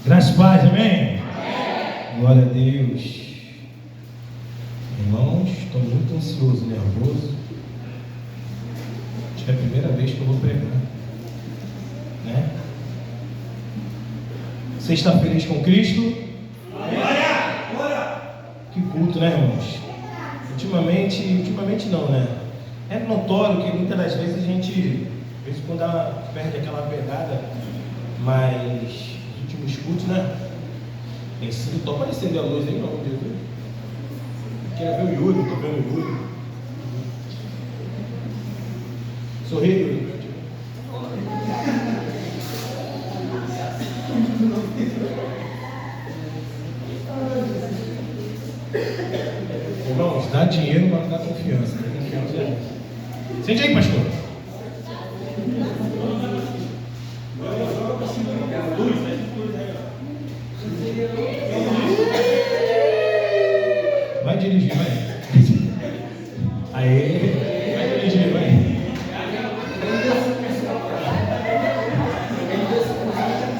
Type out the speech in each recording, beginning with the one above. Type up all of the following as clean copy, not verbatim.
Graças e paz, amém? Glória a Deus. Irmãos, estou muito ansioso, nervoso. Acho que é a primeira vez que eu vou pregar, né? Você está feliz com Cristo? Que culto, né, irmãos? Ultimamente não, né? É notório que muitas das vezes a gente, de vez em quando, perde aquela pegada, mas os últimos cultos, né? Tem sido, tô aparecendo a luz aí, não, Jesus. Quero ver o Yuri, tô vendo o Yuri. Sorri, Yuri. Irmãos, dá dinheiro, mas não dá confiança. Sente aí, pastor. Vai dirigir, vai. Aê, vai dirigir, vai.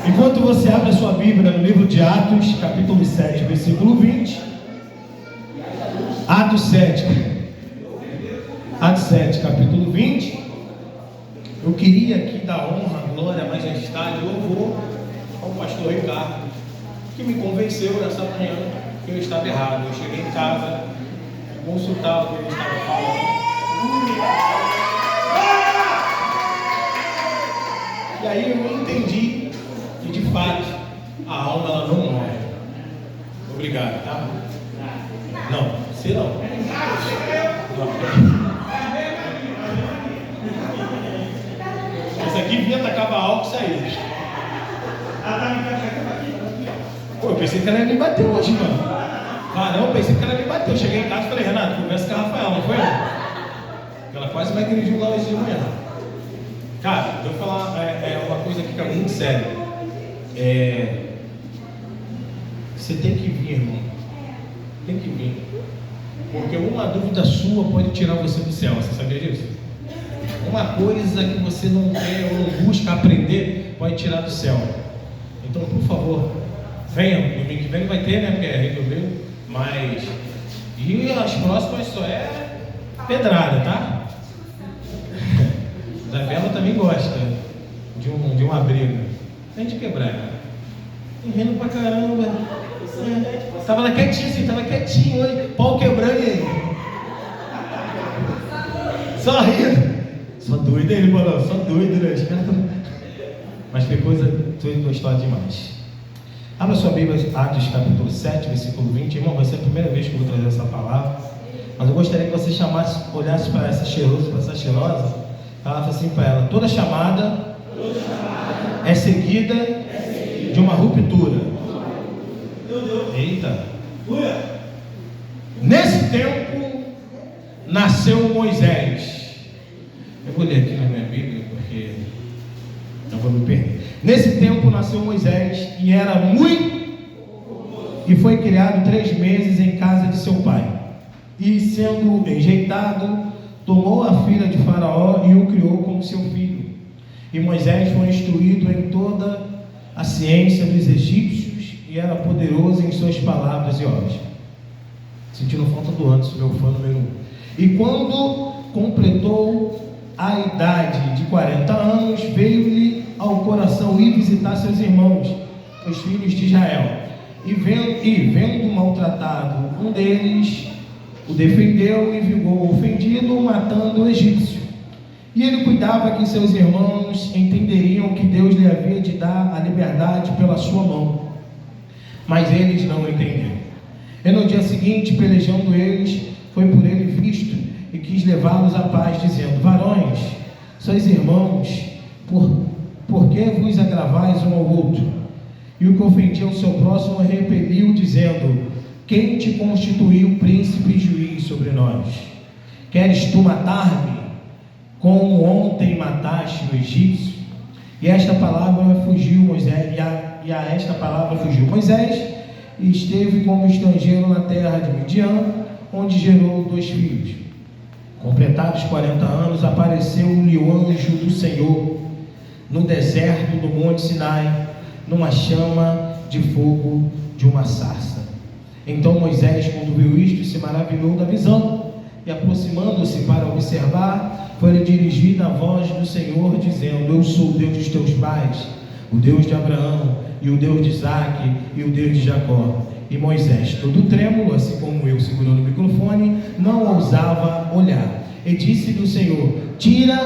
Enquanto você abre a sua Bíblia no livro de Atos, capítulo 7, versículo 20. Atos 7, capítulo 20. Eu queria aqui dar honra, glória, majestade, louvor ao pastor Ricardo, que me convenceu nessa manhã que eu estava errado. Eu cheguei em casa, consultar o que ele estava falando. E aí eu entendi que de fato a alma ela não morre. Obrigado, tá? Não, sei não. Esse aqui vinha, tacava álcool e saía. Pô, eu pensei que ela ia me bater hoje, mano. Caramba, eu pensei que ela ia me bater. Eu cheguei em casa e falei, Renato, conversa com a Rafael, não foi eu? Ela quase vai dirigir lá hoje de manhã. Cara, eu vou falar uma coisa aqui que é muito séria. Você tem que vir, irmão. Tem que vir. Porque uma dúvida sua pode tirar você do céu. Você sabia disso? Uma coisa que você não quer ou não busca aprender pode tirar do céu. Então, por favor, venha. Domingo que vem vai ter, né? Porque é resolveu. Mas. E as próximas só é pedrada, tá? Isabela também gosta de uma briga. Tem de quebrar, cara. Rindo pra caramba. Tava lá quietinho assim, tava quietinho hoje. Pau quebrando e aí. Só rindo. Só doido, ele falou, só doido, né? Mas que coisa gostosa demais. Abra sua Bíblia, Atos capítulo 7, versículo 20. Irmão, vai ser a primeira vez que eu vou trazer essa palavra. Mas eu gostaria que você olhasse para essa cheirosa, para essa cheirosa. Falasse assim para ela: toda chamada é seguida de uma ruptura. Eita! Nesse tempo nasceu Moisés. Eu vou ler aqui na minha Bíblia porque não vou me perder. Nesse tempo nasceu Moisés e era muito e foi criado 3 meses em casa de seu pai. E sendo enjeitado, tomou a filha de Faraó e o criou como seu filho. E Moisés foi instruído em toda a ciência dos egípcios e era poderoso em suas palavras e obras. Sentindo falta do Anderson, meu fã número 1. E quando completou a idade de 40 anos, veio-lhe ao coração ir visitar seus irmãos, os filhos de Israel. E vendo maltratado um deles, o defendeu e vingou ofendido, matando o egípcio. E ele cuidava que seus irmãos entenderiam que Deus lhe havia de dar a liberdade pela sua mão. Mas eles não entenderam. E no dia seguinte, pelejando eles, foi por ele visto e quis levá-los à paz, dizendo: varões, sois irmãos, por que vos agravais um ao outro? E o que ofendia o seu próximo repeliu, dizendo: quem te constituiu príncipe e juiz sobre nós? Queres tu matar-me, como ontem mataste o egípcio? E esta palavra fugiu Moisés, e a esta palavra fugiu Moisés, e esteve como estrangeiro na terra de Midian, onde gerou 2 filhos. Completados 40 anos, apareceu-lhe o anjo do Senhor no deserto do Monte Sinai, numa chama de fogo de uma sarça. Então Moisés, quando viu isto, se maravilhou da visão, e aproximando-se para observar, foi-lhe dirigida a voz do Senhor, dizendo: Eu sou o Deus dos teus pais, o Deus de Abraão, e o Deus de Isaque, e o Deus de Jacó. E Moisés, todo trêmulo, assim como eu, segurando o microfone, não ousava olhar. E disse-lhe o Senhor: Tira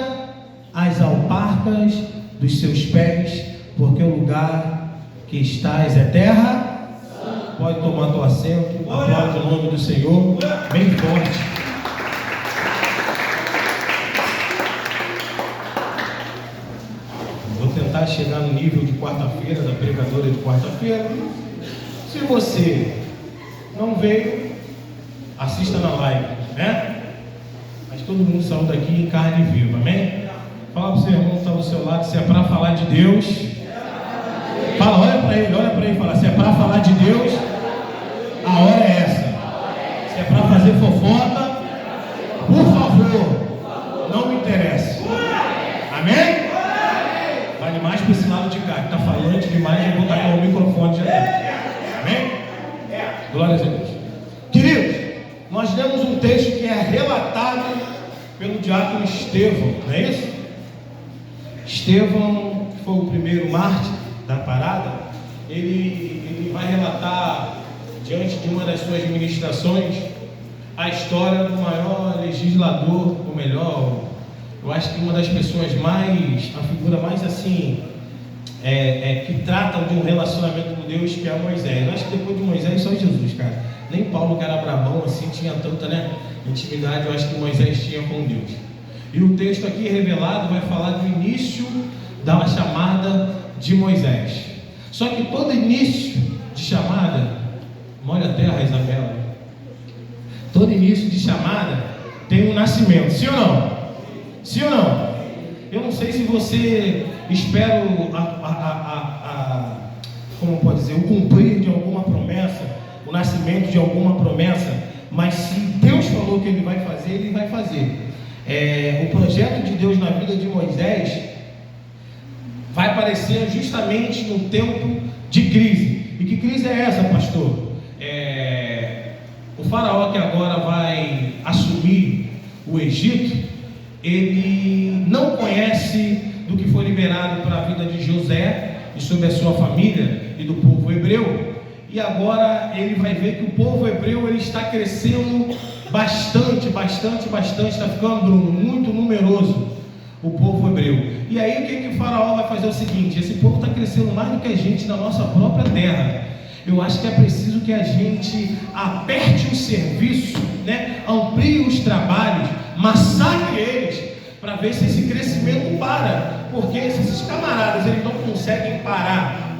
as alparcas dos seus pés, porque o lugar que estás é terra. Pode tomar teu assento, aplaude o nome do Senhor, bem forte. Vou tentar chegar no nível de quarta-feira, da pregadora de quarta-feira. Se você não veio, assista na live, né? Mas todo mundo saiu daqui em carne viva, amém? Fala para o seu irmão que está ao seu lado, se é para falar de Deus. Fala, olha para ele e fala: se é para falar de Deus, a hora é essa. Se é para fazer fofoca, por favor, não me interessa. Amém? Vale mais para esse lado de cá, que está falando demais, eu vou tacar o microfone já dentro. Amém? Glória a Deus. Queridos, nós lemos um texto que é relatado pelo diácono Estevão, não é isso? Estevão, que foi o primeiro mártir da parada, ele vai relatar, diante de uma das suas ministrações, a história do maior legislador, ou melhor, eu acho que uma das pessoas mais, a figura mais assim, que tratam de um relacionamento com Deus, que é Moisés. Eu acho que depois de Moisés só Jesus, cara. Nem Paulo, que era brabão assim, tinha tanta, intimidade, eu acho que Moisés tinha com Deus. E o texto aqui revelado vai falar do início da chamada de Moisés. Só que todo início de chamada, molha a terra, Isabela, todo início de chamada tem um nascimento, sim ou não? Sim ou não? Eu não sei se você espera como pode dizer, o cumprir de alguma promessa, o nascimento de alguma promessa, mas se Deus falou que Ele vai fazer, Ele vai fazer. O projeto de Deus na vida de Moisés vai aparecer justamente no tempo de crise. E que crise é essa, pastor? O faraó que agora vai assumir o Egito, ele não conhece do que foi liberado para a vida de José e sobre a sua família e do povo hebreu, e agora ele vai ver que o povo hebreu ele está crescendo bastante, está ficando, Bruno, muito numeroso, o povo hebreu. E aí o que o faraó vai fazer? O seguinte: esse povo está crescendo mais do que a gente na nossa própria terra. Eu acho que é preciso que a gente aperte o serviço, amplie os trabalhos, massacre eles, para ver se esse crescimento para. Porque se esses camaradas eles não conseguem parar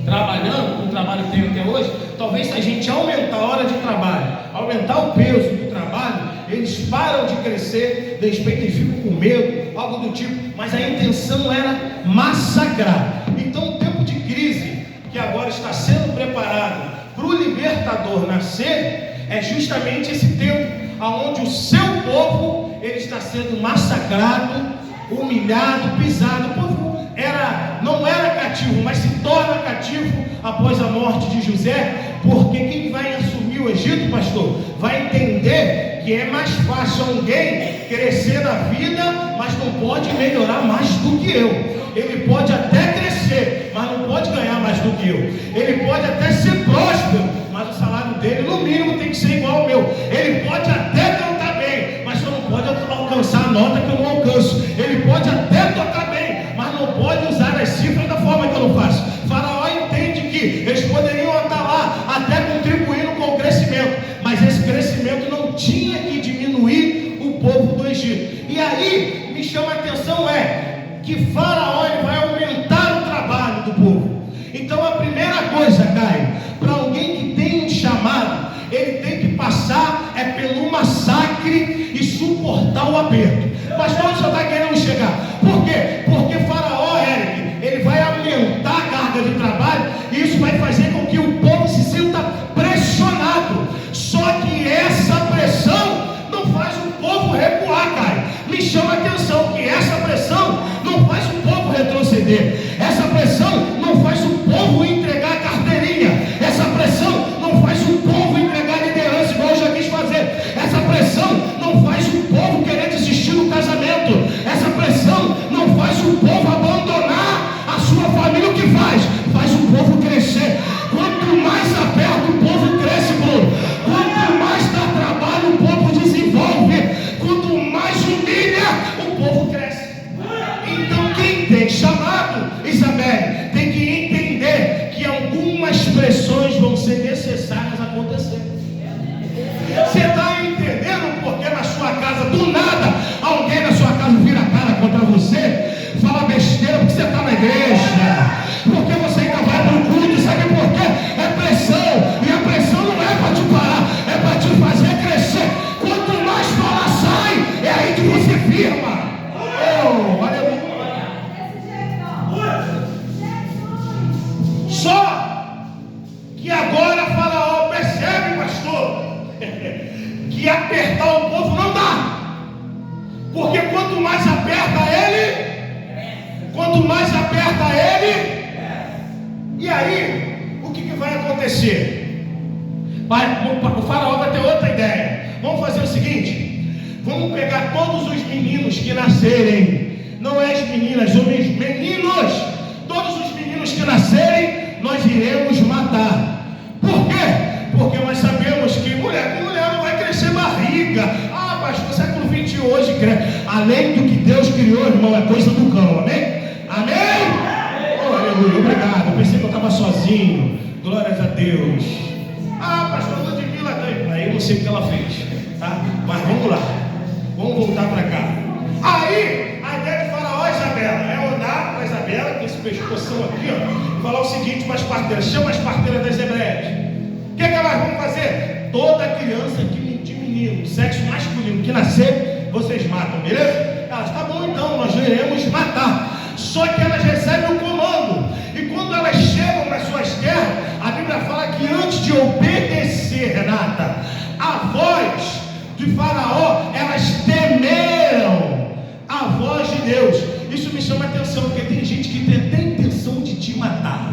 trabalhando, o trabalho que tem até hoje, talvez se a gente aumentar a hora de trabalho, aumentar o peso do trabalho, eles param de crescer, de repente eles ficam com medo, algo do tipo, mas a intenção era massacrar. Então o tempo de crise, que agora está sendo preparado para o libertador nascer, é justamente esse tempo onde o seu povo ele está sendo massacrado, humilhado, pisado. O povo não era cativo, mas se torna cativo após a morte de José, porque quem vai assumir o Egito, pastor, vai entender que é mais fácil alguém crescer na vida, mas não pode melhorar mais do que eu. Ele pode até crescer, mas não pode ganhar mais do que eu. Ele pode até ser próspero, mas o salário dele no mínimo tem que ser igual ao meu. Ele pode até cantar bem, mas só não pode alcançar a nota que eu não alcanço. Ele pode até tocar bem, mas não pode usar as cifras da forma que eu não faço. O faraó entende que eles poderiam estar lá até contribuindo com o crescimento, mas esse crescimento não tinha que diminuir o povo do Egito. E aí me chama a atenção que faraó ele vai aumentar o trabalho do povo. Então a primeira coisa, Caio, para alguém que tem um chamado, ele tem que passar pelo massacre e suportar o aperto. Pastor, onde você está querendo chegar? Por quê? Porque faraó, Eric, ele vai aumentar a carga de trabalho, e isso vai fazer com que o povo se sinta pressionado. Só que essa pressão não faz o povo recuar, Caio. Me chama a atenção que essa pressão não faz o povo retroceder. Essa pressão não faz o povo entregar a carteira pressões vão ser necessárias acontecer. Você está entendendo porque na sua casa, do nada, alguém na sua casa vira a cara contra você, fala besteira porque você está na igreja, porque você ainda vai para o culto, sabe por quê? É pressão, e a pressão não é para te parar, é para te fazer crescer. Quanto mais fala sai, é aí que você firma. Oh, aleluia. Só que agora Faraó percebe, pastor, que apertar o povo não dá, porque quanto mais aperta ele, e aí o que vai acontecer? O Faraó vai ter outra ideia. Vamos fazer o seguinte: vamos pegar todos os meninos que nascerem, não é as meninas, os meninos, todos os meninos que nascerem, nós iremos matar. Por quê? Porque nós sabemos que mulher não vai crescer barriga. Ah, pastor, século XXI hoje cresce. Além do que Deus criou, irmão, é coisa do cão, amém? Amém? Oh, aleluia, obrigado. Eu pensei que eu estava sozinho. Glórias a Deus. Ah, pastor, Ludmila, aí eu não sei o que ela fez, tá? Mas vamos lá, vamos voltar para cá. Aí, a ideia de Faraó e Isabela é olhar para Isabela, com esse pescoção aqui, ó, e falar o seguinte para as parteiras: chama as parteiras das hebreias. O que elas vão fazer? Toda criança de menino, sexo masculino, que nascer, vocês matam, beleza? Elas, tá bom então, nós iremos matar. Só que elas recebem o comando, e quando elas chegam nas suas terras, a Bíblia fala que antes de obedecer, Renata, a voz de Faraó, elas temeram a voz de Deus. Isso me chama a atenção, porque tem gente que tem até intenção de te matar.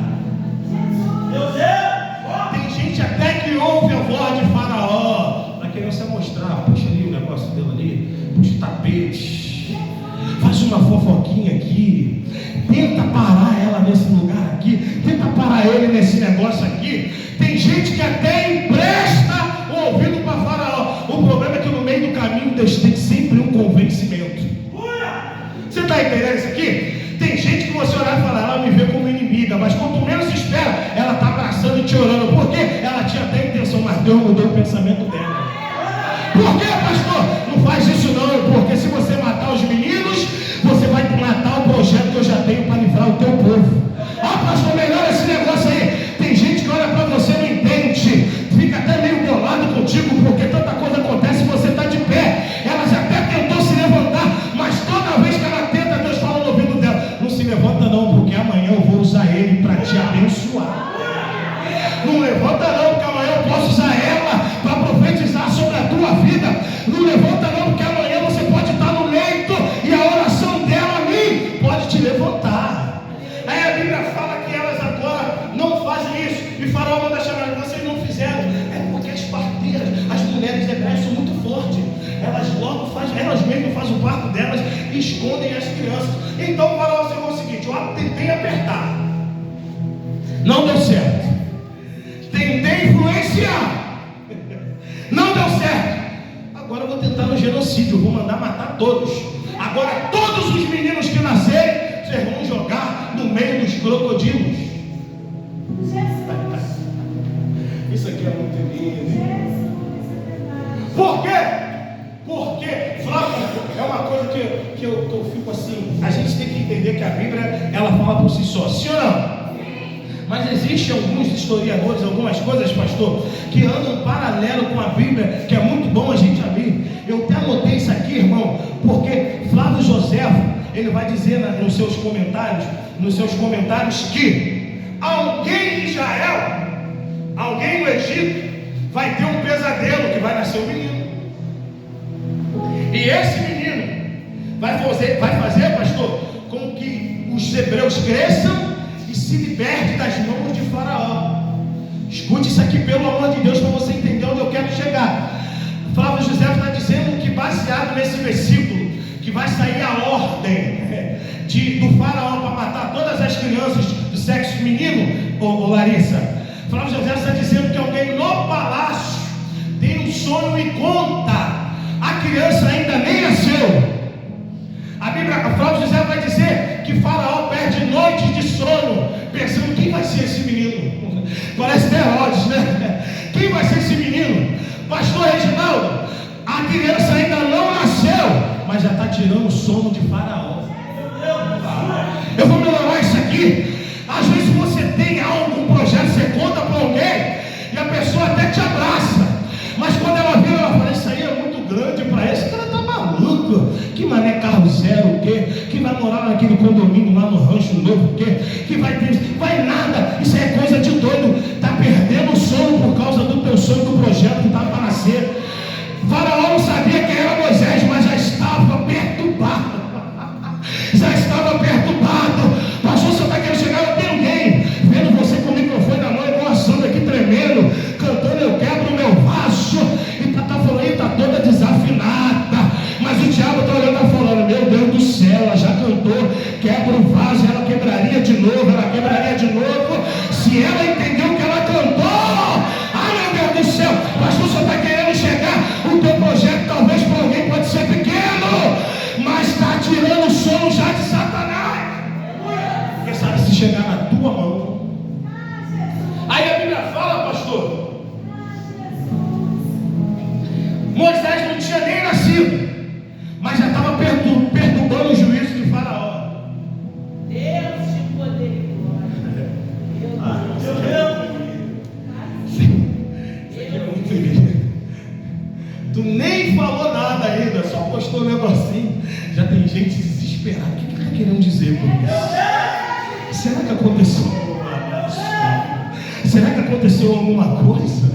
Tem gente até que ouve a voz de Faraó para querer se mostrar. Puxa ali o negócio dele ali, puxa o tapete, faz uma fofoquinha aqui, tenta parar ela nesse lugar aqui, tenta parar ele nesse negócio aqui. Tem gente que até empresta o ouvido para Faraó. O problema é que no meio do caminho Deus tem sempre um convencimento. Você está entendendo isso aqui? Tem gente que você olhar e falar: ela me vê como inimiga, mas quanto menos espera, ela está abraçando e te orando. Por quê? Ela tinha até intenção, mas Deus mudou o pensamento dela. Por quê, pastor? Não faz isso não, porque se você matar os meninos, você vai matar o projeto que eu já tenho para livrar o teu povo. Ah, pastor, melhora esse negócio aí. Tem gente que olha para você e não entende, fica até meio bolado contigo, porque tanta coisa acontece e você está de pé. Ela já até tentou se levantar, mas toda vez que ela tenta, Deus fala no ouvido dela: não se levanta não, porque amanhã eu vou usar ele para te abençoar. Não levanta não, porque amanhã eu posso usar ela para profetizar sobre a tua vida. Não levanta não, porque amanhã você pode estar no leito e a oração dela a mim pode te levantar. Aí a Bíblia fala que elas agora não fazem isso, e Faraó manda chamar: vocês não fizeram. É porque as parteiras, as mulheres hebreias são muito fortes. Elas logo fazem, elas mesmas fazem o parto delas e escondem as crianças. Então o Faraó falou o seguinte: eu tentei apertar, não deu certo. Tentei influenciar, não deu certo. Agora eu vou tentar no genocídio, eu vou mandar matar todos. Agora todos os meninos que nascerem, vocês vão jogar no meio dos crocodilos. Isso aqui é muito lindo. Por quê? Porque, Flávio, é uma coisa que eu fico assim. A gente tem que entender que a Bíblia, ela fala por si só, sim ou não? Mas existem alguns historiadores, algumas coisas, pastor, que andam paralelo com a Bíblia, que é muito bom a gente abrir. Eu até anotei isso aqui, irmão, porque Flávio Joséfo, ele vai dizer nos seus comentários que alguém em Israel, alguém no Egito, vai ter um pesadelo, que vai nascer um menino. E esse menino vai fazer, pastor, com que os hebreus cresçam e se liberte das mãos de Faraó. Escute isso aqui, pelo amor de Deus, para você entender onde eu quero chegar. Flávio José está dizendo que, baseado nesse versículo, que vai sair a ordem do Faraó para matar todas as crianças do sexo feminino, ô Larissa. Flávio José está dizendo que alguém no palácio tem um sonho e conta. A criança ainda nem nasceu. A Bíblia, Flávio José vai dizer que Faraó perde noites de sono, pensando: quem vai ser esse menino? Qual é criança ainda não nasceu, mas já está tirando o sono de Faraó. Eu vou melhorar isso aqui. Às vezes você tem algo, um projeto, você conta para alguém e a pessoa até te abraça, mas quando ela vira, ela fala: isso aí é muito grande para esse cara, tá maluco, que mané carro zero, o quê? Que vai morar naquele condomínio lá no Rancho Novo, o quê? Que vai ter, vai nada, isso é coisa de doido, tá perdendo o sono por causa do teu sonho, do projeto que tá para nascer. Faraó não sabia quem era Moisés, mas já estava perturbado. Já estava perturbado. Pastor, você está querendo chegar? Não tem alguém vendo você com o microfone na mão, igual a Sandra aqui tremendo, cantando Eu Quebro o Meu Vaso, e tá falando aí, tá toda desafinada, mas o diabo está olhando e tá falando: meu Deus do céu, ela já cantou Quebra o Vaso, ela quebraria de novo, ela quebraria de novo, se ela entendeu que ela cantou. Ai, meu Deus do céu, pastor, você está querendo chegar? O teu projeto talvez para alguém pode ser pequeno, mas está tirando o sono já de Satanás. Porque sabe, se chegar na tua mão. Aí a Bíblia fala, pastor, Moisés não tinha nem nascido, mas já estava perturbando o juízo de Faraó. Deus de poder e glória. Isso aqui é muito lindo. Tu nem falou nada ainda, só postou um negocinho. Já tem gente desesperada. O que ele está querendo dizer com isso? Será que aconteceu alguma coisa? Será que aconteceu alguma coisa?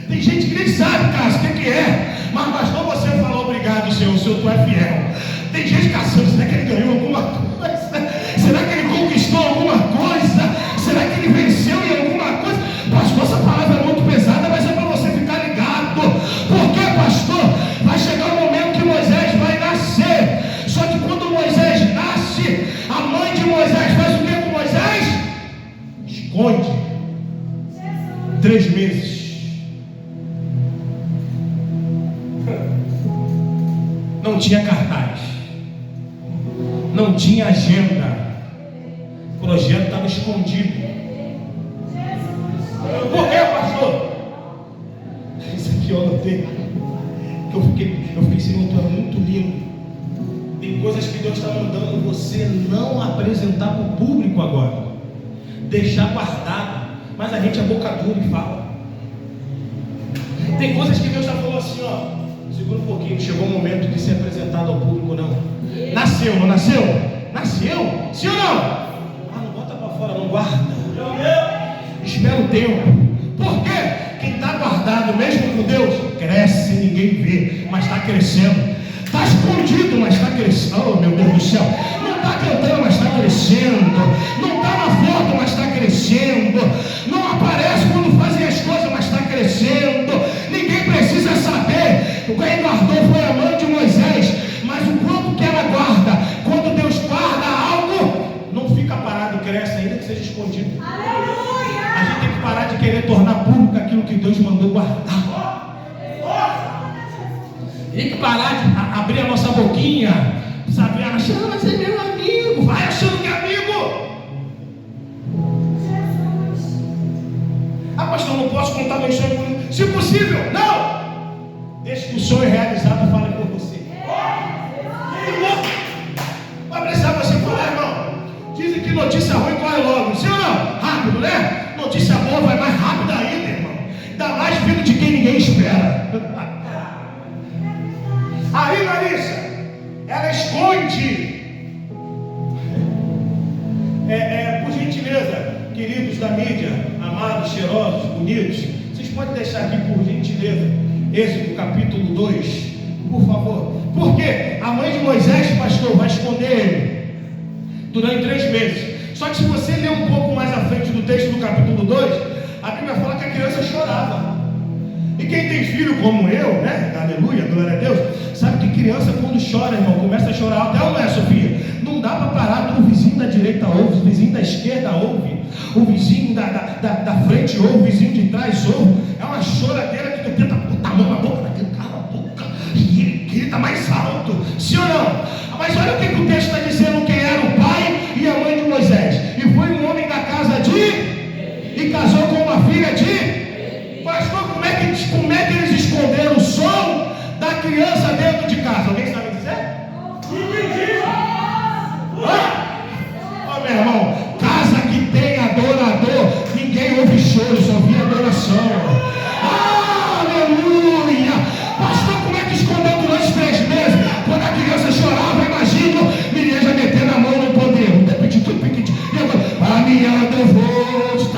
Tem gente que nem sabe, cara, o que é. Mas pastor, você falou obrigado, Senhor, tu é fiel. Tem gente caçando, será que ele ganhou alguma coisa? Será que ele conquistou alguma coisa? Será que ele venceu em alguma coisa? Pastor, essa palavra é muito pesada, mas é para você ficar ligado. Por quê, pastor? Vai chegar o momento que Moisés vai nascer. Só que quando Moisés nasce, a mãe de Moisés faz o que com Moisés? Esconde. 3 meses. Não tinha cartaz, não tinha agenda, o projeto estava escondido. Por quê, pastor? Isso aqui eu anotei, eu fiquei Senhor, tu é muito lindo. Tem coisas que Deus está mandando você não apresentar para o público agora, deixar guardado, mas a gente é boca dura e fala. Tem coisas que Deus já falou assim, ó. Segura um pouquinho, chegou o momento de ser apresentado ao público, não. Nasceu, não nasceu? Nasceu? Sim ou não? Ah, não bota para fora, não guarda. Espera o tempo. Por quê? Quem está guardado, mesmo com Deus, cresce, ninguém vê, mas está crescendo. Está escondido, mas está crescendo. Oh, meu Deus do céu. Não está cantando, mas está crescendo. Não está na foto, mas está crescendo. Não aparece quando fazem as coisas, mas está crescendo. Ninguém precisa saber. Quem guardou foi a mãe de Moisés, mas o quanto que ela guarda, quando Deus guarda algo, não fica parado, cresce, ainda que seja escondido. Aleluia! A gente tem que parar de querer tornar público aquilo que Deus mandou guardar. Tem que parar de abrir a nossa boquinha, sabe, achando, mas é meu amigo, vai achando que é amigo. Ah, pastor, não posso contar meu sonho, se possível, não. Deixa que o sonho realizado fale por você. Vai precisar você falar, irmão. Dizem que notícia ruim corre logo, sim ou não? Rápido, né? Notícia boa vai mais rápido ainda, irmão. Ainda mais vindo de quem ninguém espera. Aí, Larissa, ela esconde. Por gentileza, queridos da mídia, amados, cheirosos, bonitos, vocês podem deixar aqui, por gentileza, Êxodo capítulo 2, por favor. Porque a mãe de Moisés, pastor, vai esconder ele durante 3 meses. Só que se você ler um pouco mais à frente do texto do capítulo 2, a Bíblia fala que a criança chorava. E quem tem filho como eu, né? Aleluia, glória a Deus, sabe que criança quando chora, irmão, começa a chorar até, não é, Sofia? Não dá para parar, o vizinho da direita ouve, o vizinho da esquerda ouve, o vizinho da frente ouve, o vizinho de trás ouve. É uma choradeira que tu tenta botar a mão na boca daquele cara, a boca, e ele grita mais alto, sim ou não? Mas olha o que o texto está dizendo, quem era o pai e a mãe de Moisés. E foi um homem da casa e casou com uma filha de... Pastor, como é que eles esconderam o som da criança dentro de casa? Alguém sabe dizer? Meu irmão, casa que tem adorador, ninguém ouve choro, só ouve adoração. Aleluia! Pastor, como é que escondeu durante os 3 meses? Quando a criança chorava, imagina, menina já metendo a mão no poder. Para minha devoto,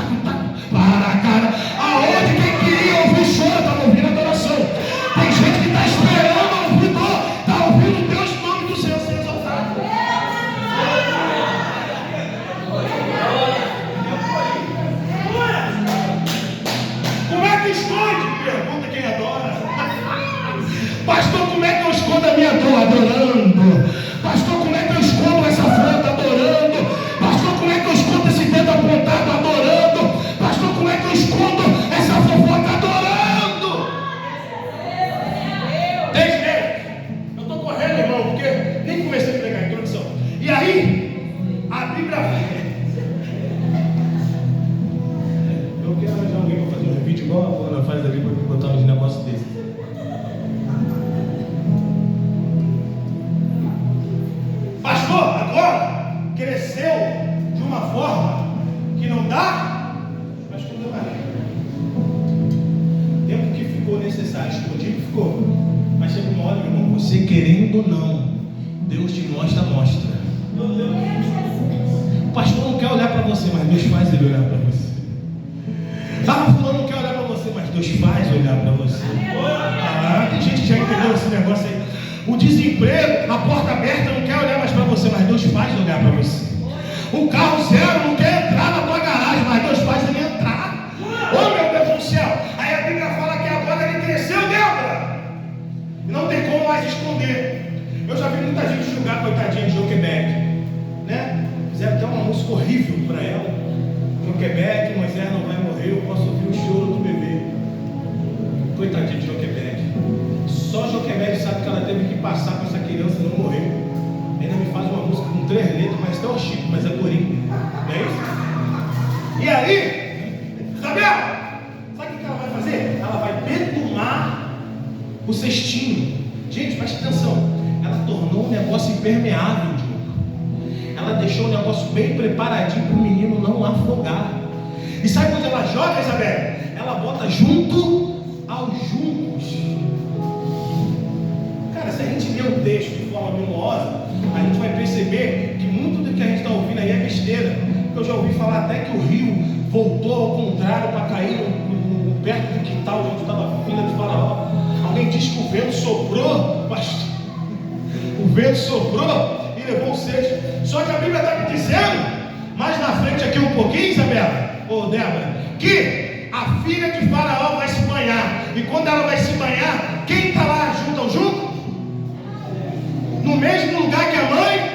para a cara. Aonde quem queria ouvir choro, estava ouvindo adoração. Tem gente que está esperando ouvir dor, está ouvindo Deus, o nome do Senhor ser exaltado. Como é que esconde? Pergunta quem adora. Pastor, como é que eu escondo a minha dor? Adorando. Pastor, como é que eu escondo essa afronta? Adorando. Pastor, como é que eu escondo esse dedo apontado? Adorando. Pastor, como é que eu escondo essa fofoca? Adorando. Eu estou correndo, irmão, porque nem comecei a pregar a introdução. E aí, a Bíblia eu quero arranjar alguém para fazer um vídeo igual a Ana faz ali para me botar uns negócios desses. Pastor, agora cresceu de uma forma que não dá, mas tudo bem. Tempo que ficou necessário, escondido ficou. Mas chega uma hora, meu irmão, você querendo ou não, Deus te mostra. O pastor não quer olhar para você, mas Deus faz ele olhar para você. Fulano não quer olhar para você, mas Deus faz olhar para você. Tem gente que já entendeu esse negócio aí. O desemprego, a porta aberta, não quer olhar mais para você, mas Deus faz olhar para você. O carro zero não quer entrar na tua garagem, mas Deus faz ele entrar. Meu Deus do céu! Aí a Bíblia fala que agora ele cresceu dentro. E não tem como mais esconder. Eu já vi muita gente julgar a coitadinha de Joquebede, né? Fizeram até uma música horrível para ela. Joquebede, Moisés não vai morrer, eu posso ouvir o choro do bebê. Coitadinha de Joquebede. Só Joquebede sabe que ela teve que passar para essa criança não morrer. Ainda me faz uma música com 3 letras, mas até o Chico, mas é corinho. Não é isso? E aí, Isabel, sabe o que ela vai fazer? Ela vai betumar o cestinho. Gente, presta atenção. Ela tornou o negócio impermeável, Diogo. Ela deixou o negócio bem preparadinho para o menino não afogar. E sabe quando ela joga, Isabel? Ela bota junto aos juncos. Cara, se a gente ler o texto de forma minuosa, a gente vai perceber que muito do que a gente está ouvindo aí é besteira. Porque eu já ouvi falar até que o rio voltou ao contrário para cair perto do quintal onde estava a filha de Faraó. Alguém diz que o vento soprou, pastor. O vento soprou e levou o cesto. Só que a Bíblia está me dizendo, mais na frente aqui um pouquinho, Isabela, ou Débora, que a filha de Faraó vai se banhar. E quando ela vai se banhar, quem está lá junto ao junco? No mesmo lugar que a mãe.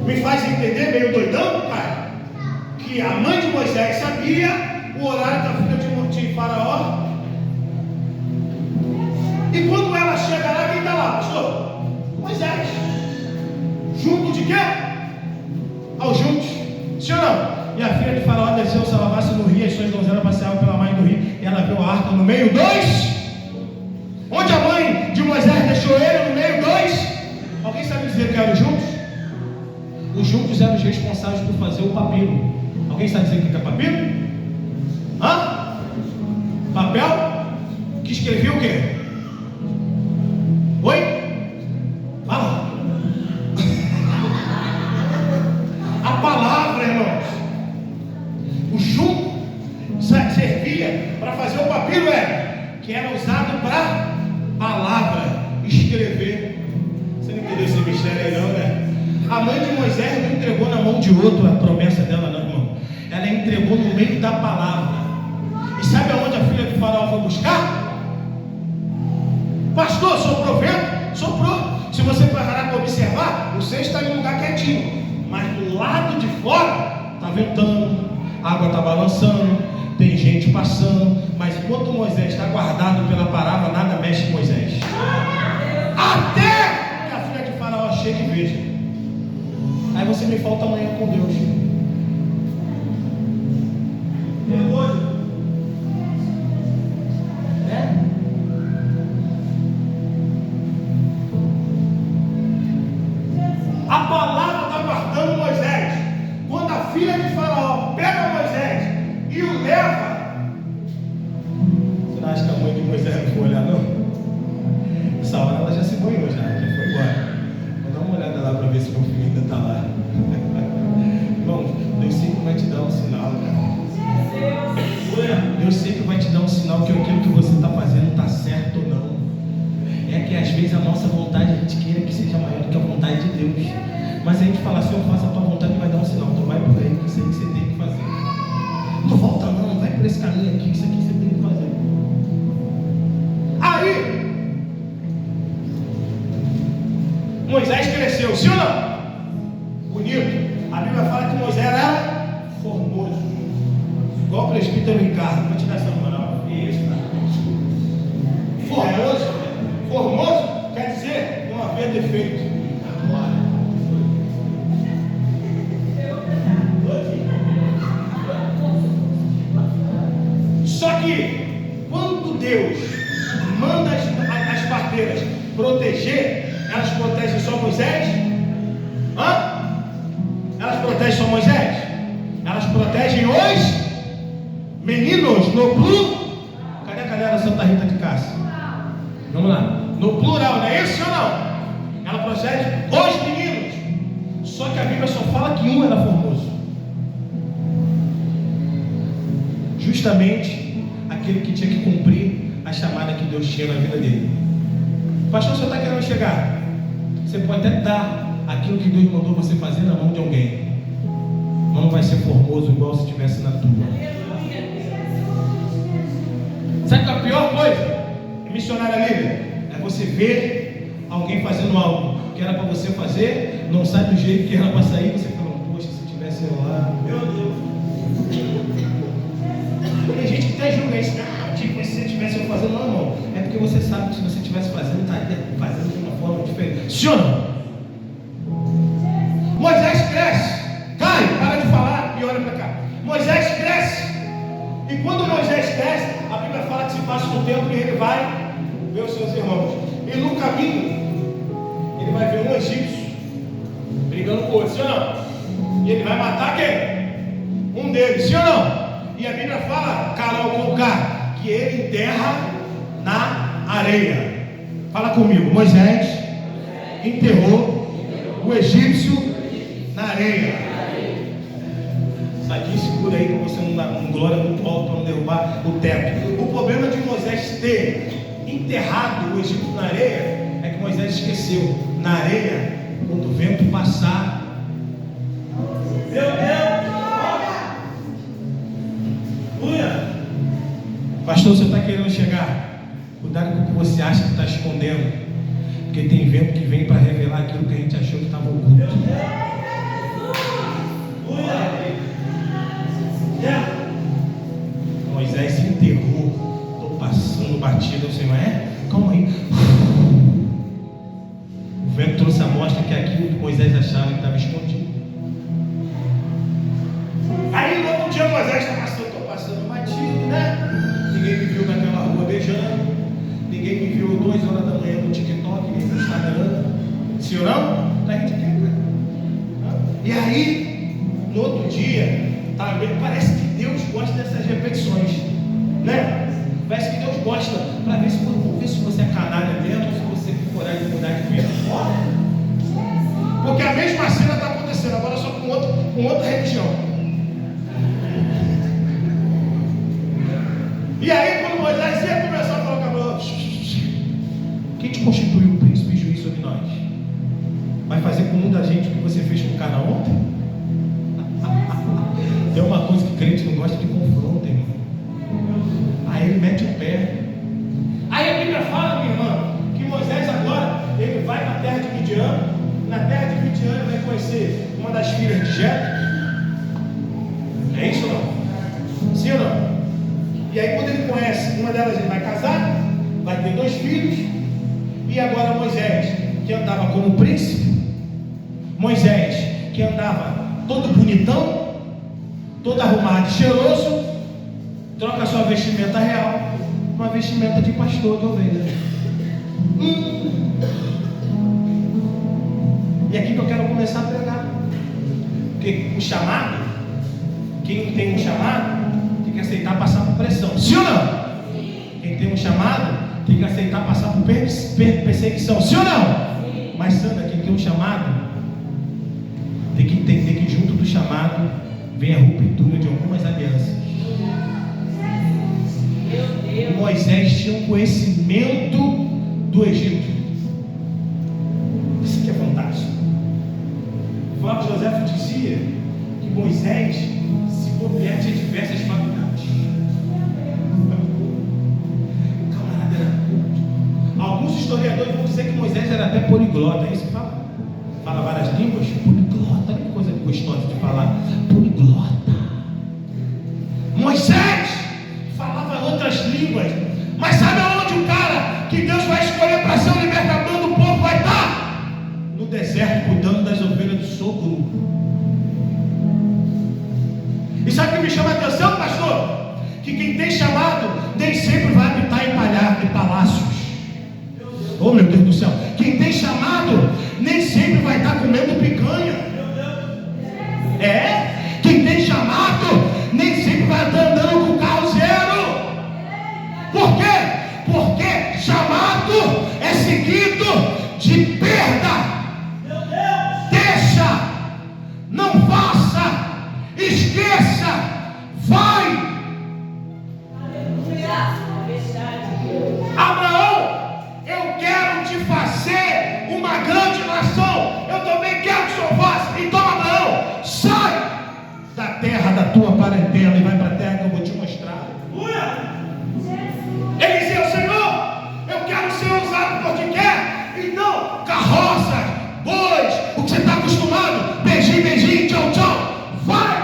Me faz entender, meio doidão, pai, que a mãe de Moisés sabia o horário da filha de Faraó. E quando ela chega lá, quem está lá, pastor? Moisés. Junto de quê? Aos juntos. Sim ou não? E a filha de Faraó desceu, se lavasse no rio, as suas donzelas passeavam pela margem do rio, e ela viu a arca no meio dos. Onde a mãe de Moisés deixou ele, no meio dos. Alguém sabe dizer que eram os juntos? Os juntos eram os responsáveis por fazer o papiro. Alguém sabe dizer o que é papiro? Papel que escrevia o quê? Oi? Fala. A palavra, irmãos. O junco servia para fazer o papiro, que era usado para palavra, escrever. Você não entendeu esse mistério aí não, né? A mãe de Moisés não entregou na mão de outro a promessa dela, não, irmão. Ela entregou no meio da palavra. E sabe aonde a filha de Faraó foi buscar? Pastor, soprou vento? Soprou. Se você parar para observar, o cesto está em um lugar quietinho, mas do lado de fora está ventando, a água está balançando, tem gente passando. Mas enquanto Moisés está guardado pela palavra, nada mexe com Moisés, até que a filha de Faraó chegue e veja. Aí você me falta amanhã com Deus. É hoje. Eva. Você não acha que a mãe de Moisés não foi olhar, não? Essa hora ela já se banhou, já foi embora. Vou dar uma olhada lá para ver se meu filho ainda está lá. Irmãos, Deus sempre vai te dar um sinal, cara. Deus sempre vai te dar um sinal que aquilo que você está fazendo está certo ou não. É que às vezes a nossa vontade, a gente queira que seja maior do que a vontade de Deus. Mas a gente fala assim, eu faço a tua vontade, vai dar um sinal. Então vai por aí, que isso aí que você tem que fazer. Não volta não, vai por esse caminho aqui, que isso aqui você tem que fazer. Aí, Moisés cresceu, sim ou não? Bonito. A Bíblia fala que Moisés era formoso. Igual o presbítero Ricardo. Vou te dar essa moral. Isso, cara. Formoso. Formoso quer dizer não haver defeito. Só que quando Deus manda as parteiras proteger, elas protegem só Moisés? Elas protegem só Moisés? Elas protegem os meninos no plural. Cadê a galera Santa Rita de Cássia? Vamos lá. No plural, não é isso ou não? Ela protege os meninos. Só que a Bíblia só fala que um era formoso. Justamente aquele que tinha que cumprir a chamada que Deus tinha na vida dele. Pastor, você está querendo chegar? Você pode até dar aquilo que Deus mandou você fazer na mão de alguém. Mas não vai ser formoso igual se estivesse na tua. Sabe qual é a pior coisa? Missionária Lília, é você ver alguém fazendo algo que era para você fazer, não sai do jeito que era para sair, você fala, poxa, se tivesse eu lá, meu Deus. Tem gente que até julga isso, tipo, se você tivesse eu fazendo, não, é porque você sabe que se você estivesse fazendo, estaria fazendo de uma forma diferente. Sim ou não? Moisés cresce, cai, para de falar e olha para cá. Moisés cresce, e quando Moisés cresce, a Bíblia fala que se passa um tempo e ele vai ver os seus irmãos. E no caminho, ele vai ver um egípcio brigando com outro, sim ou não? E ele vai matar quem? Um deles, sim ou não? E a Bíblia fala, Carol com K, que ele enterra na areia. Fala comigo, Moisés enterrou o egípcio na areia. Saquinho segura aí para você não dar um glória muito alto para não derrubar o teto. O problema de Moisés ter enterrado o Egito na areia é que Moisés esqueceu. Na areia, quando o vento passar, meu Deus, pastor, você está querendo chegar? Cuidado com o que você acha que está escondendo, porque tem vento que vem para revelar aquilo que a gente achou que estava oculto. Moisés se enterrou. Estou passando batida, o Senhor calma aí. O vento trouxe a mostra que aquilo que Moisés achava que estava escondido. Aí no outro dia Moisés está passando, estou passando batido, né? Ninguém me viu naquela rua beijando, ninguém me viu 2 horas da manhã no TikTok, nem no Instagram. Sim ou não? A gente quer, cara. E aí, no outro dia, parece que Deus gosta dessas repetições, né? Parece que Deus gosta, para ver se você é canalha mesmo, ou se você tem coragem de mudar de vida. Porque a mesma cena está acontecendo, agora só com outra religião. E aí, quando Moisés ia começar a falar com a mão, quem te constituiu o príncipe e juiz sobre nós? Vai fazer com um da gente o que você fez com o cara ontem? Tem uma coisa que crente não gosta de confronto, irmão. Aí ele mete o pé. Aí a Bíblia fala, minha irmã, que Moisés agora, ele vai para a terra de Midian. Na terra de Midian ele vai conhecer uma das filhas de Jetro. É isso ou não? Sim ou não? E aí quando ele conhece uma delas, ele vai casar, vai ter 2 filhos. E agora Moisés, que andava como príncipe, Moisés, que andava todo bonitão, todo arrumado e cheiroso, troca sua vestimenta real por uma vestimenta de pastor de ovelha. E aqui que eu quero começar a pregar. Porque o chamado, quem não tem um chamado, fica que aceitar passar por pressão. Sim ou não? Quem tem um chamado tem que aceitar passar por perseguição. Sim ou não? Mas Sandra, quem tem um chamado tem que entender que junto do chamado vem a ruptura de algumas alianças. Moisés tinha um conhecimento do Egito. Isso que é fantástico. Flávio José dizia que Moisés, se bobear, tinha diversas faculdades. O camarada era culto. Alguns historiadores vão dizer que Moisés era até poliglota. É isso que fala? Fala várias línguas? Poliglota. Olha que coisa gostosa de falar. Poliglota. Moisés falava outras línguas. Mas sabe aonde o cara que Deus vai escolher para ser o libertador do povo vai estar? No deserto, cuidando das ovelhas do sogro. E sabe o que me chama a atenção, pastor? Que quem tem chamado nem sempre vai habitar em palácios. Oh, meu Deus do céu. Quem tem chamado nem sempre vai estar comendo picanha. Quem tem chamado nem sempre vai estar andando com carro zero. Por quê? Porque chamado é seguido de perda. Deixa, não faça, esqueça, vai. Abraão, eu quero te fazer uma grande nação. Eu também quero que o Senhor faça. Então, Abraão, sai da terra da tua parentela e vai para a terra que eu vou te mostrar. Ele dizia: Senhor, eu quero ser usado por que quer. Então, carroças, bois, o que você está acostumado, beijinho, beijinho, tchau, tchau, vai.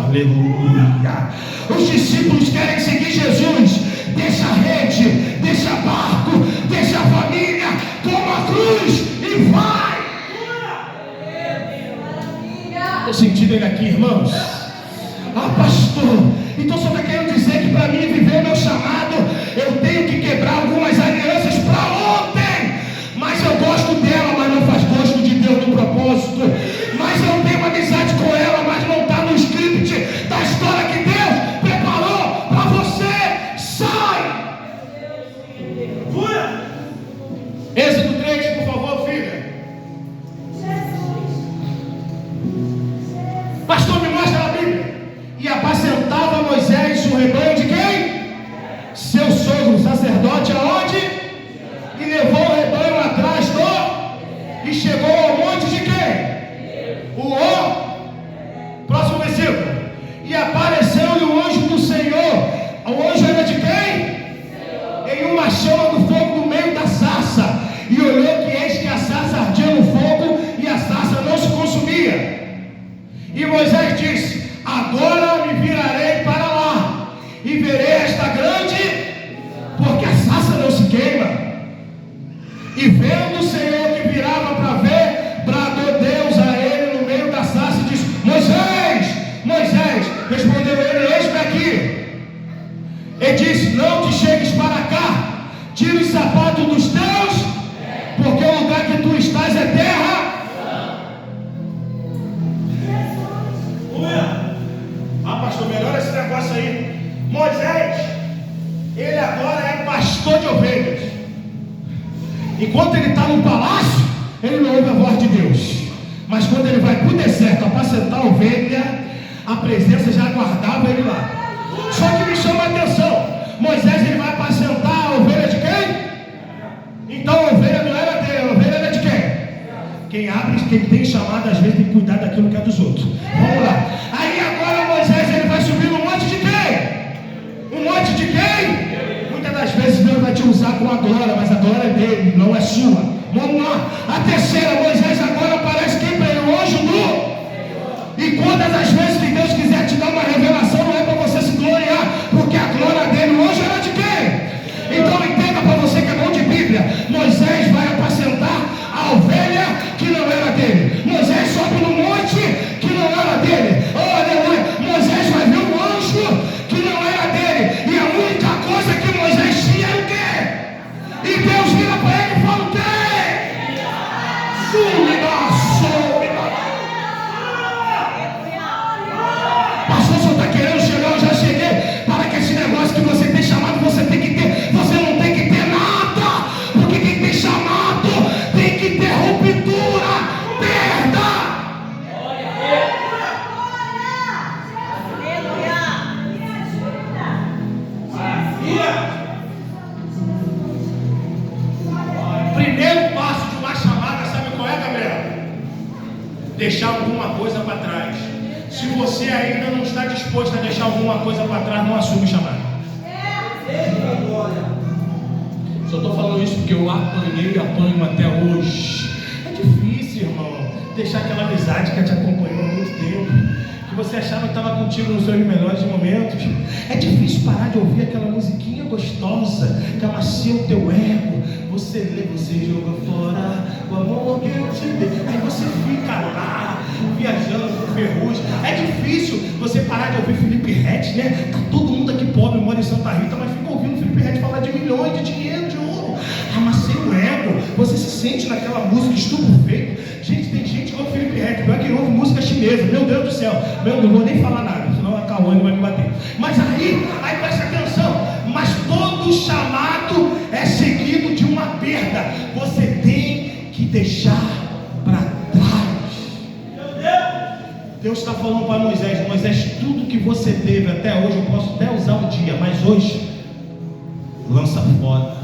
Aleluia. Os discípulos querem seguir Jesus. Deixa a rede, deixa barco, deixa a família, toma a cruz e vai. Estou sentindo ele aqui, irmãos. Pastor, então você está querendo dizer que para mim viver o meu chamado eu tenho que quebrar algumas alianças para ontem? Mas eu gosto dela, mas não faz gosto de Deus no propósito. Mas eu tenho amizade com ela, mas não está no script da história que Deus preparou para você. Sai! Êxodo 3, por favor, filha. Pastor, me mostra a Bíblia. E apacentava Moisés o rebanho de quem? Seu sogro, sacerdote, aonde? E levou o rebanho atrás do... E chegou ao monte de quem? Próximo versículo. E apareceu-lhe o anjo do Senhor. O anjo era de quem? Em uma chama do fogo no meio da sarça. E olhou que eis que a sarça ardia no fogo e a sarça não se consumia. E Moisés disse: agora me virarei para lá e verei esta grande, porque a sarça não se queima. E vendo o Senhor que virava para ver, bradou Deus a ele no meio da sarça e disse: Moisés, Moisés. Respondeu ele: eis-me aqui. Ele disse: não te chegues para cá, tira o sapato dos teus, porque o lugar que tu estás é terra. Pastor, melhora esse negócio aí. Moisés, ele agora é pastor de ovelhas. Enquanto ele está no palácio, ele não ouve a voz de Deus. Mas quando ele vai para o deserto apacentar a ovelha, a presença já aguardava ele lá. Só que me chama a atenção: Moisés, ele vai apacentar a ovelha de quem? Então a ovelha não era dele, a ovelha era de quem? Quem tem chamado, às vezes tem que cuidar daquilo que é dos outros. Vamos lá. Aí agora Moisés, ele vai subir no monte de quem? Um monte de quem? Muitas das vezes Deus vai te usar com a glória, mas a glória é dele, não é sua. Vamos lá. A terceira, Moisés agora aparece quem para ele? O anjo do... E quantas as vezes que Deus quiser te dar uma revelação, não é para você se gloriar, porque a glória dele, o anjo era de quem? Então entenda, para você que é bom de Bíblia, Moisés vai apacentar a ovelha que não era dele. Moisés sobe no monte que não era dele. Oh, aleluia. Moisés vai ver um anjo que não era dele. E a única coisa que Moisés tinha era o quê? E Deus vira para ele e fala: o quê? você ainda não está disposto a deixar alguma coisa para trás, não assume o chamado. Só estou falando isso porque eu apanhei e apanho até hoje. É difícil, irmão, deixar aquela amizade que te acompanhou há muito tempo, que você achava que estava contigo nos seus melhores momentos. É difícil parar de ouvir aquela musiquinha gostosa que amacia o teu ego. Você lê, você joga fora o amor que eu te dei. Aí você fica lá, viajando com ferrugem. É difícil você parar de ouvir Felipe Ret, né? Tá todo mundo aqui pobre, mora em Santa Rita, mas fica ouvindo Felipe Ret falar de milhões de dinheiro, de ouro. Amacia o ego. Você se sente naquela música estupro feito. Gente, tem gente que ouve Felipe Ret, pior que ouve música chinesa. Meu Deus do céu. Meu, não vou nem falar nada, senão a Cauane vai me bater. Mas aí presta atenção. Mas todo chamado é seguido de uma perda. Você tem que deixar para trás. Deus está falando para Moisés: Moisés, tudo que você teve até hoje, eu posso até usar um dia, mas hoje, lança fora.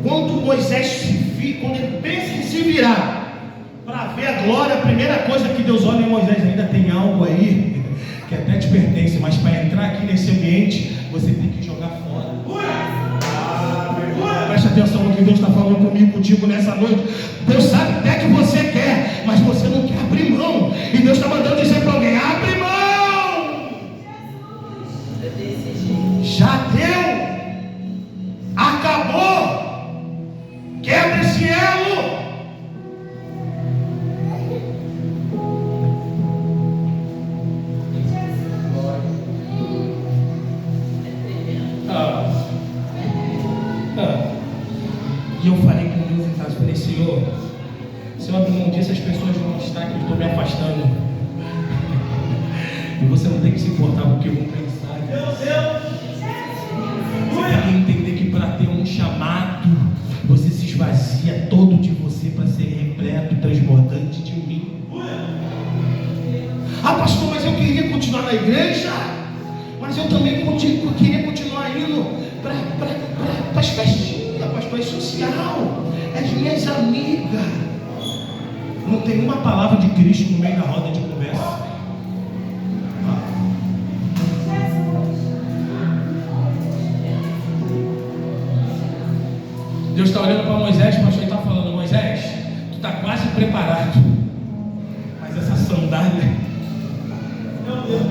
Quando Moisés quando ele pensa em se virar para ver a glória, a primeira coisa que Deus olha em Moisés: ainda tem algo aí que até te pertence, mas para entrar aqui nesse ambiente, você tem que jogar fora. Presta atenção no que Deus está falando comigo, contigo nessa noite. Deus sabe até que você quer, mas você não quer abrir mão. E Deus está mandando dizer para alguém: abre mão. Já deu. Acabou. Quebra esse elo. E eu falei com Deus em casa, falei: Senhor, se eu abrir mão disso, as pessoas vão estar que eu estou me afastando. E você não tem que se importar com o que vão pensar. Você tem que entender que para ter um chamado, você se esvazia todo de você para ser repleto e transbordante de mim. Ah, pastor, mas eu queria continuar na igreja, mas eu também queria continuar indo para as festinhas, pastor, é social, é as minhas amigas. Não tem uma palavra de Cristo no meio da roda de conversa. Deus está olhando para Moisés, o pastor está falando: Moisés, tu está quase preparado, mas essa sandália, meu Deus,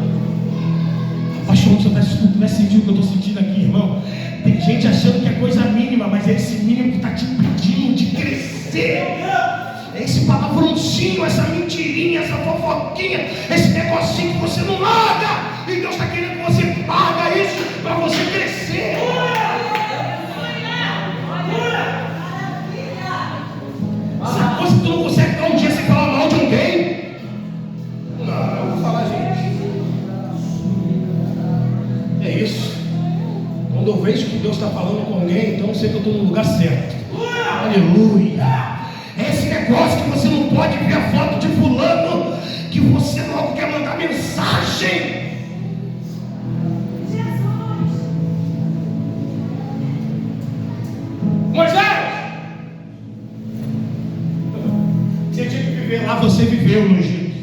pastor, você não é sentir o que eu estou sentindo aqui, irmão? Tem gente achando que é coisa mínima, mas é esse mínimo que está te impedindo de crescer. É esse palavrãozinho, essa mentirinha, essa fofoquinha, esse negocinho que você não larga. E Deus está querendo que você larga isso para você crescer. Essa coisa que tu não consegue dar um dia sem falar mal de alguém. Não, eu vou falar, gente. É isso. Quando eu vejo que Deus está falando com alguém, então eu sei que eu estou no lugar certo. Aleluia. É esse negócio que você não pode ver a foto de fulano, que você logo quer mandar mensagem. Moisés, você tinha que viver lá, você viveu no Egito.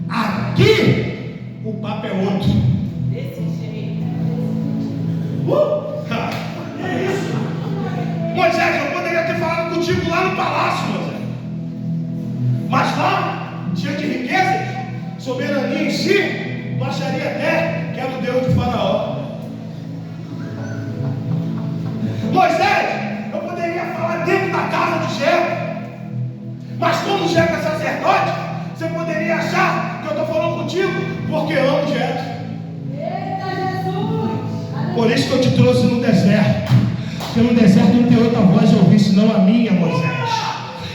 Aqui o papo é outro. Desse jeito. É isso. Moisés, eu poderia ter falado contigo lá no palácio, Moisés. Mas lá, cheio de riqueza, soberania em si, tu acharia até que era o Deus de Faraó. Moisés, eu poderia falar dentro da casa de Jefté, mas como Jefté é sacerdote, você poderia achar que eu estou falando contigo porque eu amo Jefté. Por isso que eu te trouxe no deserto, porque no deserto não tem outra voz a ouvir senão a minha, Moisés.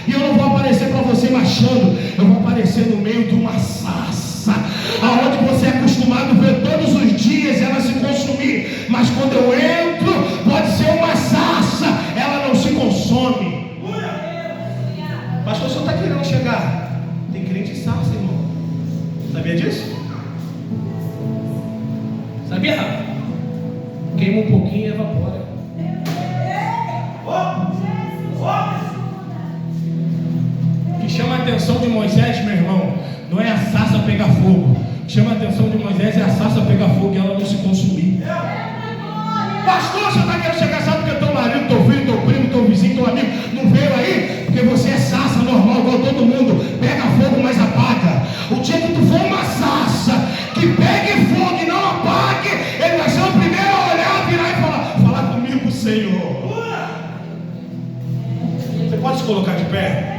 E eu não vou aparecer para você marchando, eu vou aparecer no meio de uma sarça, aonde você é acostumado a ver todos os dias ela se consumir, mas quando eu entro, pode ser uma sarça, ela não se consome. Pastor, o senhor está querendo chegar? Tem crente em sarça, irmão. Sabia disso? Sabia, Rafa? Queima um pouquinho e evapora. O que chama a atenção de Moisés, meu irmão, não é a sarça pegar fogo, chama a atenção de Moisés é a sarça pegar fogo e ela não se consumir. Pastor, você está querendo chegar, sabe porque teu marido, teu filho, teu primo, teu vizinho, teu amigo não veio aí? Porque você é sarça normal, igual todo mundo, pega fogo, mas apaga. O dia que tu for uma sarça que pegue fogo e não apague, ele vai ser o primeiro a olhar, virar e falar comigo, Senhor. Você pode se colocar de pé?